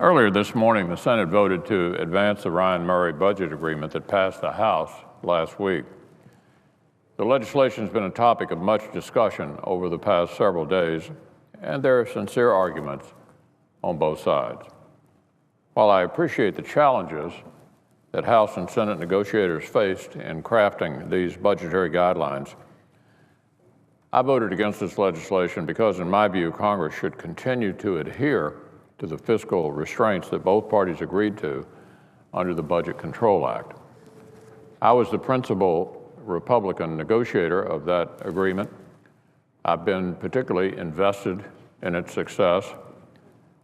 Earlier this morning, the Senate voted to advance the Ryan-Murray budget agreement that passed the House last week. The legislation has been a topic of much discussion over the past several days, and there are sincere arguments on both sides. While I appreciate the challenges that House and Senate negotiators faced in crafting these budgetary guidelines, I voted against this legislation because, in my view, Congress should continue to adhere to the fiscal restraints that both parties agreed to under the Budget Control Act. I was the principal Republican negotiator of that agreement. I've been particularly invested in its success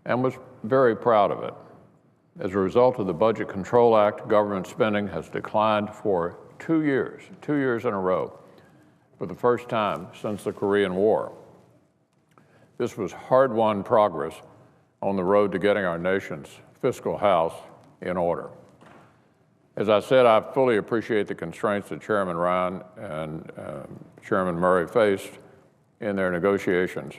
and was very proud of it. As a result of the Budget Control Act, government spending has declined for 2 years in a row, for the first time since the Korean War. This was hard-won progress on the road to getting our nation's fiscal house in order. As I said, I fully appreciate the constraints that Chairman Ryan and Chairman Murray faced in their negotiations,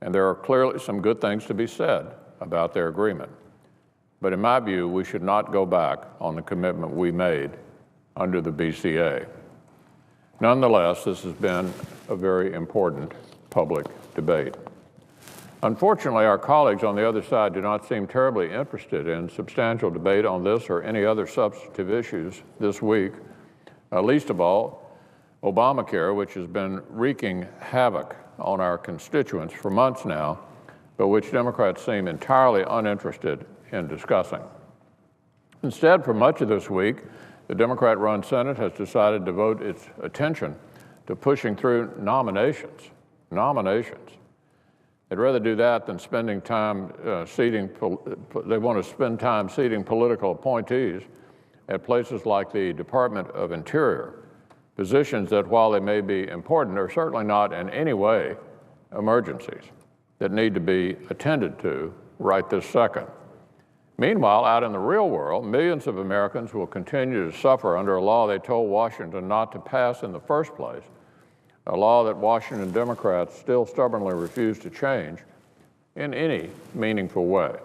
and there are clearly some good things to be said about their agreement. But in my view, we should not go back on the commitment we made under the BCA. Nonetheless, this has been a very important public debate. Unfortunately, our colleagues on the other side do not seem terribly interested in substantial debate on this or any other substantive issues this week, least of all Obamacare, which has been wreaking havoc on our constituents for months now, but which Democrats seem entirely uninterested in discussing. Instead, for much of this week, the Democrat-run Senate has decided to devote its attention to pushing through nominations. They'd rather do that than spending time they want to spend time seating political appointees at places like the Department of Interior, positions that, while they may be important, are certainly not in any way emergencies that need to be attended to right this second. Meanwhile, out in the real world, millions of Americans will continue to suffer under a law they told Washington not to pass in the first place, a law that Washington Democrats still stubbornly refuse to change in any meaningful way.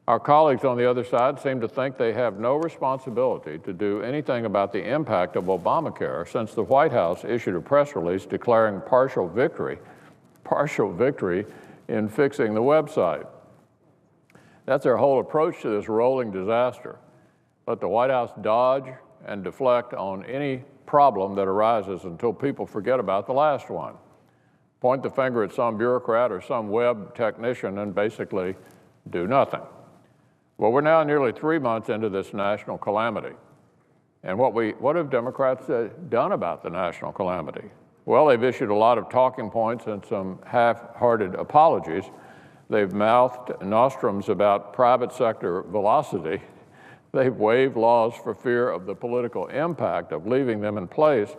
Our colleagues on the other side seem to think they have no responsibility to do anything about the impact of Obamacare since the White House issued a press release declaring partial victory in fixing the website. That's their whole approach to this rolling disaster. Let the White House dodge and deflect on any problem that arises until people forget about the last one. Point the finger at some bureaucrat or some web technician and basically do nothing. Well, we're now nearly 3 months into this national calamity. And what have Democrats done about the national calamity? Well, they've issued a lot of talking points and some half-hearted apologies. They've mouthed nostrums about private sector velocity. They've waived laws for fear of the political impact of leaving them in place.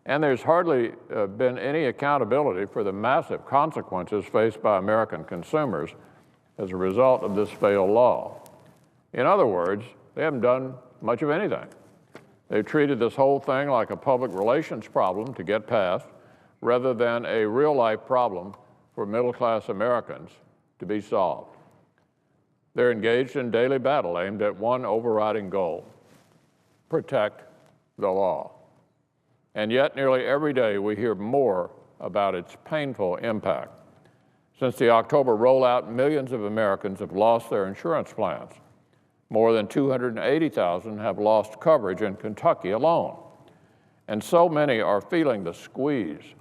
And there's hardly been any accountability for the massive consequences faced by American consumers as a result of this failed law. In other words, they haven't done much of anything. They've treated this whole thing like a public relations problem to get past, rather than a real-life problem for middle-class Americans to be solved. They're engaged in daily battle aimed at one overriding goal: protect the law. And yet, nearly every day, we hear more about its painful impact. Since the October rollout, millions of Americans have lost their insurance plans. More than 280,000 have lost coverage in Kentucky alone. And so many are feeling the squeeze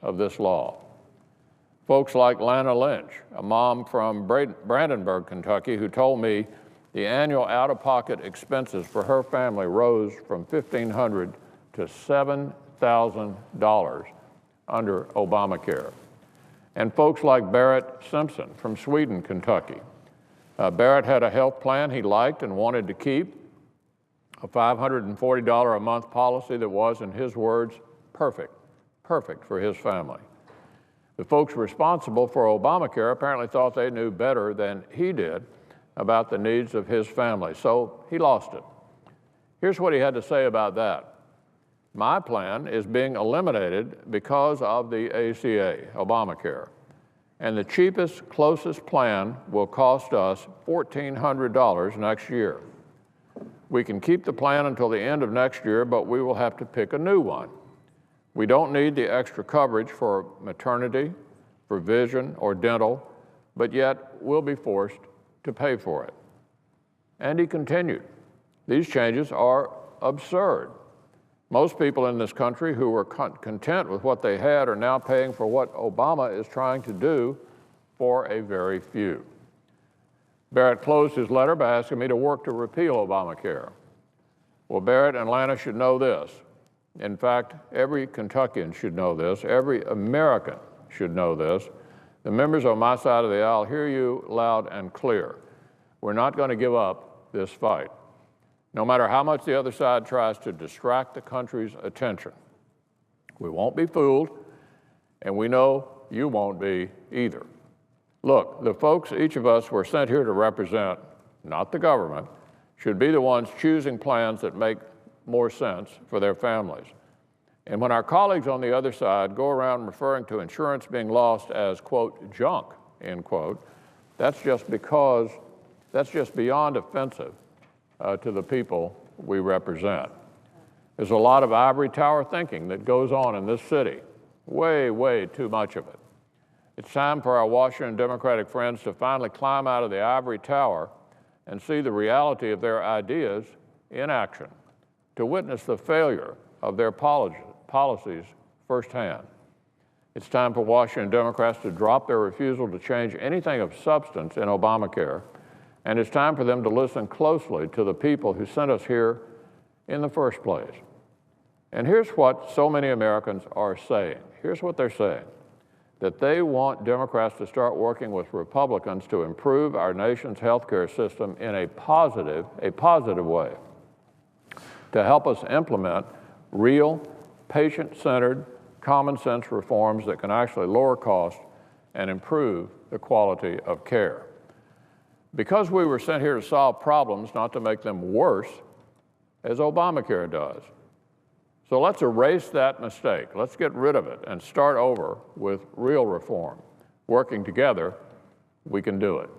of this law. Folks like Lana Lynch, a mom from Brandenburg, Kentucky, who told me the annual out-of-pocket expenses for her family rose from $1,500 to $7,000 under Obamacare. And folks like Barrett Simpson from Sweden, Kentucky. Barrett had a health plan he liked and wanted to keep, a $540 a month policy that was, in his words, perfect for his family. The folks responsible for Obamacare apparently thought they knew better than he did about the needs of his family, so he lost it. Here's what he had to say about that. My plan is being eliminated because of the ACA, Obamacare. And the cheapest, closest plan will cost us $1,400 next year. We can keep the plan until the end of next year, but we will have to pick a new one. We don't need the extra coverage for maternity, for vision, or dental, but yet we'll be forced to pay for it. And he continued, these changes are absurd. Most people in this country who were content with what they had are now paying for what Obama is trying to do for a very few. Barrett closed his letter by asking me to work to repeal Obamacare. Well, Barrett and Lana should know this. In fact, every Kentuckian should know this. Every American should know this. The members on my side of the aisle hear you loud and clear. We're not going to give up this fight, no matter how much the other side tries to distract the country's attention. We won't be fooled, and we know you won't be either. Look, the folks each of us were sent here to represent, not the government, should be the ones choosing plans that make more sense for their families. And when our colleagues on the other side go around referring to insurance being lost as, quote, junk, end quote, that's just beyond offensive to the people we represent. There's a lot of ivory tower thinking that goes on in this city, way, way too much of it. It's time for our Washington Democratic friends to finally climb out of the ivory tower and see the reality of their ideas in action, to witness the failure of their policies firsthand. It's time for Washington Democrats to drop their refusal to change anything of substance in Obamacare, and it's time for them to listen closely to the people who sent us here in the first place. And here's what so many Americans are saying. Here's what they're saying, that they want Democrats to start working with Republicans to improve our nation's healthcare system in a positive way, to help us implement real, patient-centered, common-sense reforms that can actually lower costs and improve the quality of care. Because we were sent here to solve problems, not to make them worse, as Obamacare does. So let's erase that mistake. Let's get rid of it and start over with real reform. Working together, we can do it.